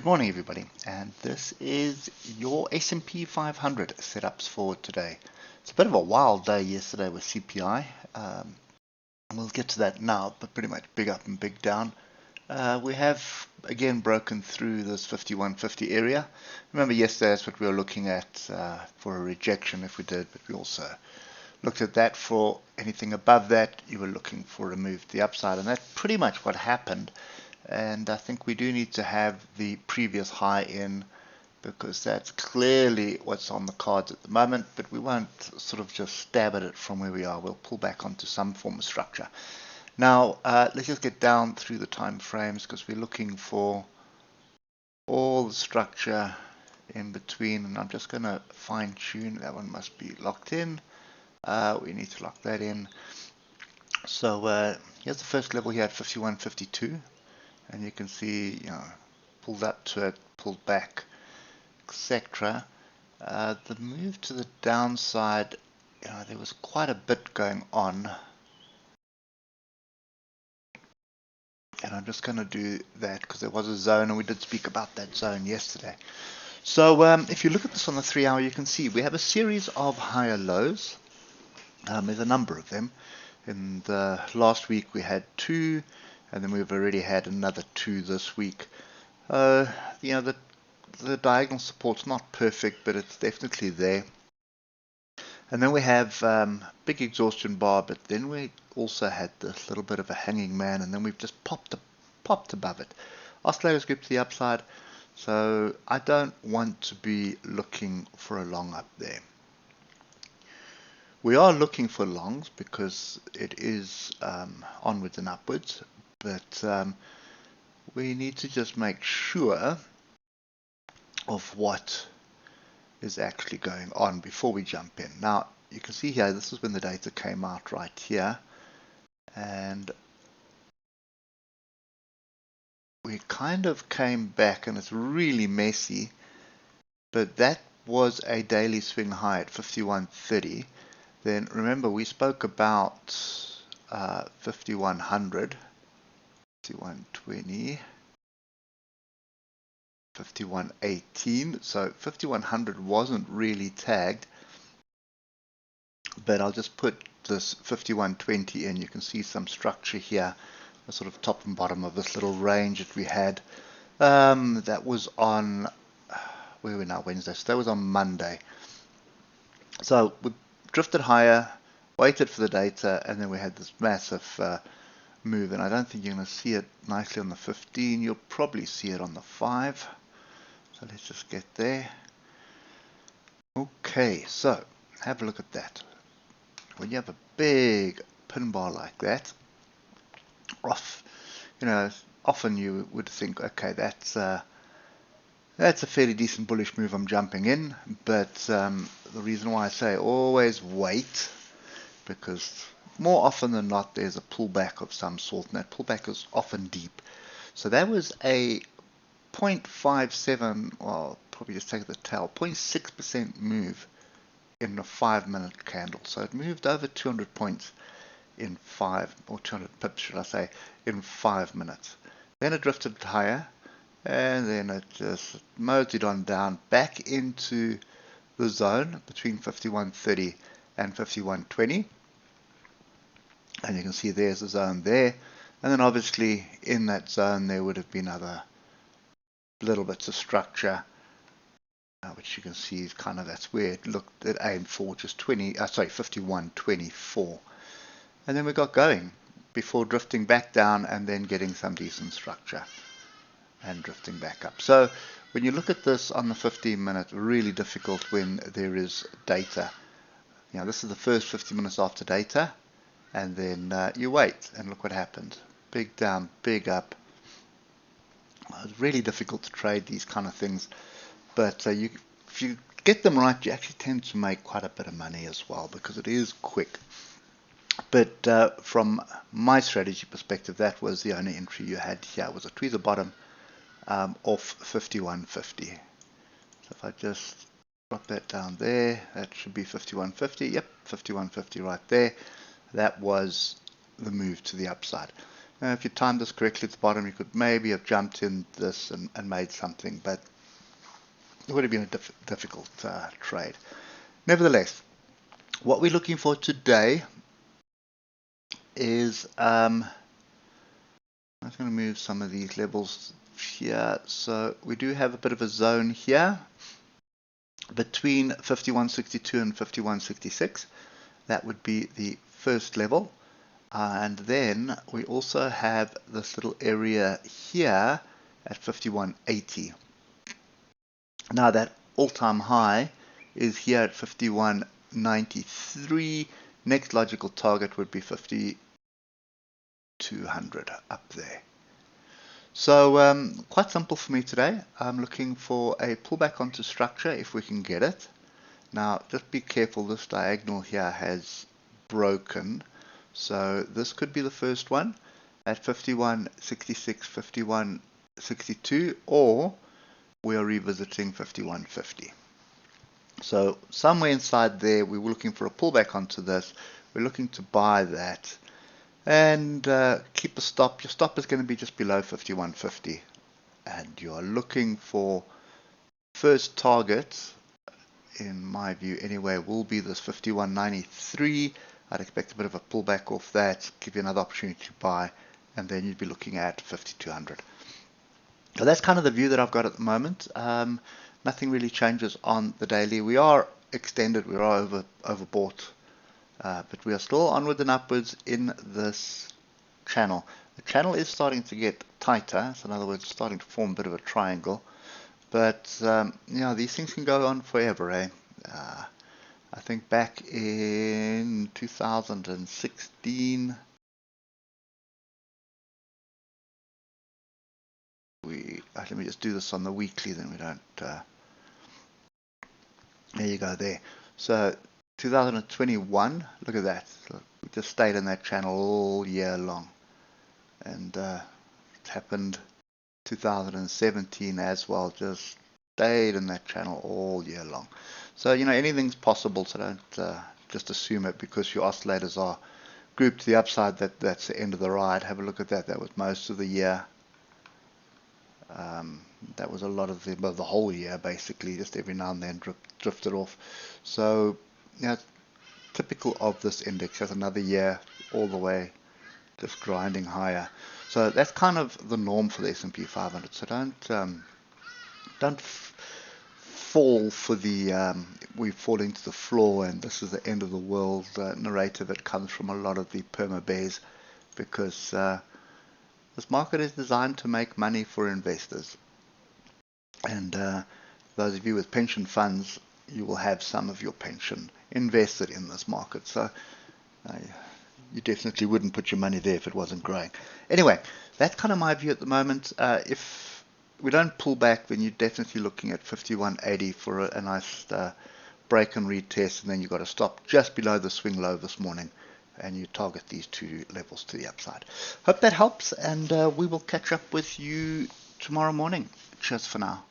Good morning everybody, and this is your SP 500 setups for today. It's a bit of a wild day yesterday with CPI. We'll get to that now, but pretty much big up and big down. We have again broken through this 5150 area. Remember yesterday that's what we were looking at for a rejection if we did, but we also looked at that for anything above that. You were looking for a move to the upside, and that's pretty much what happened. And I think we do need to have the previous high in, because that's clearly what's on the cards at the moment, but we won't sort of just stab at it from where we are. We'll pull back onto some form of structure. Now let's just get down through the time frames, because we're looking for all the structure in between, and I'm just going to fine tune. That one must be locked in. We need to lock that in. So here's the first level here at 51.52. And you can see, pulled up to it, pulled back, etc. The move to the downside, there was quite a bit going on. And I'm just going to do that because there was a zone, and we did speak about that zone yesterday. So if you look at this on the 3 hour, you can see we have a series of higher lows. There's a number of them. In the last week we had 2. And then we've already had another 2 this week. The diagonal support's not perfect, but it's definitely there. And then we have big exhaustion bar, but then we also had this little bit of a hanging man, and then we've just popped above it. Oscillators group to the upside, so I don't want to be looking for a long up there. We are looking for longs because it is onwards and upwards. But we need to just make sure of what is actually going on before we jump in. Now, you can see here, this is when the data came out right here. And we kind of came back, and it's really messy. But that was a daily swing high at 51.30. Then remember, we spoke about 5100. 5120, 5118, so 5100 wasn't really tagged, but I'll just put this 5120 in. You can see some structure here, the sort of top and bottom of this little range that we had. That was on, where are we now, Wednesday, so that was on Monday. So we drifted higher, waited for the data, and then we had this massive move, and I don't think you're going to see it nicely on the 15. You'll probably see it on the 5. So let's just get there. Okay, so have a look at that. When you have a big pin bar like that, often you would think, okay, that's a fairly decent bullish move. I'm jumping in, but the reason why I say always wait, because more often than not, there's a pullback of some sort, and that pullback is often deep. So that was a 0.57, well, probably just take the tail, 0.6% move in a 5-minute candle. So it moved over 200 points in 200 pips, should I say, in 5 minutes. Then it drifted higher, and then it just moseyed on down back into the zone between 51.30 and 51.20. And you can see there's a zone there, and then obviously in that zone there would have been other little bits of structure, which you can see is kind of, that's where it looked at aimed for, just 51.24, and then we got going before drifting back down and then getting some decent structure and drifting back up. So when you look at this on the 15-minute, really difficult when there is data. This is the first 50 minutes after data. And then you wait, and look what happened. Big down, big up. It's really difficult to trade these kind of things. But if you get them right, you actually tend to make quite a bit of money as well, because it is quick. But from my strategy perspective, that was the only entry you had here. It was a tweezer bottom off 51.50. So if I just drop that down there, that should be 51.50. Yep, 51.50 right there. That was the move to the upside. If you timed this correctly at the bottom, you could maybe have jumped in this and made something, but it would have been a difficult trade. Nevertheless, what we're looking for today is I'm just going to move some of these levels here. So we do have a bit of a zone here between 51.62 and 51.66. That would be the first level. And then we also have this little area here at 51.80. Now that all-time high is here at 51.93. Next logical target would be 5,200 up there. So quite simple for me today. I'm looking for a pullback onto structure if we can get it. Now just be careful, this diagonal here has broken. So this could be the first one at 51.66, 51.62, or we are revisiting 51.50. So somewhere inside there, we were looking for a pullback onto this. We're looking to buy that and keep a stop. Your stop is going to be just below 51.50, and you are looking for first target, in my view anyway, will be this 51.93. I'd expect a bit of a pullback off that, give you another opportunity to buy, and then you'd be looking at 5,200. So that's kind of the view that I've got at the moment. Nothing really changes on the daily. We are extended, we are overbought, but we are still onwards and upwards in this channel. The channel is starting to get tighter, so in other words, starting to form a bit of a triangle. But these things can go on forever, eh? I think back in 2016, let me just do this on the weekly, then we don't. There you go there. So 2021, look at that. So we just stayed in that channel all year long, and it happened 2017 as well. Just stayed in that channel all year long. So anything's possible. So don't just assume it because your oscillators are grouped to the upside that's the end of the ride. Have a look at that. That was most of the year. That was a lot of the whole year, basically. Just every now and then drifted off. So typical of this index. Has another year all the way just grinding higher. So that's kind of the norm for the S&P 500. So don't fall for the we fall into the floor and this is the end of the world narrative. It comes from a lot of the perma bears, because this market is designed to make money for investors, and those of you with pension funds, you will have some of your pension invested in this market, so you definitely wouldn't put your money there if it wasn't growing. Anyway, that's kind of my view at the moment. If we don't pull back, then you're definitely looking at 51.80 for a nice break and retest, and then you've got to stop just below the swing low this morning, and you target these two levels to the upside. Hope that helps, and we will catch up with you tomorrow morning. Cheers for now.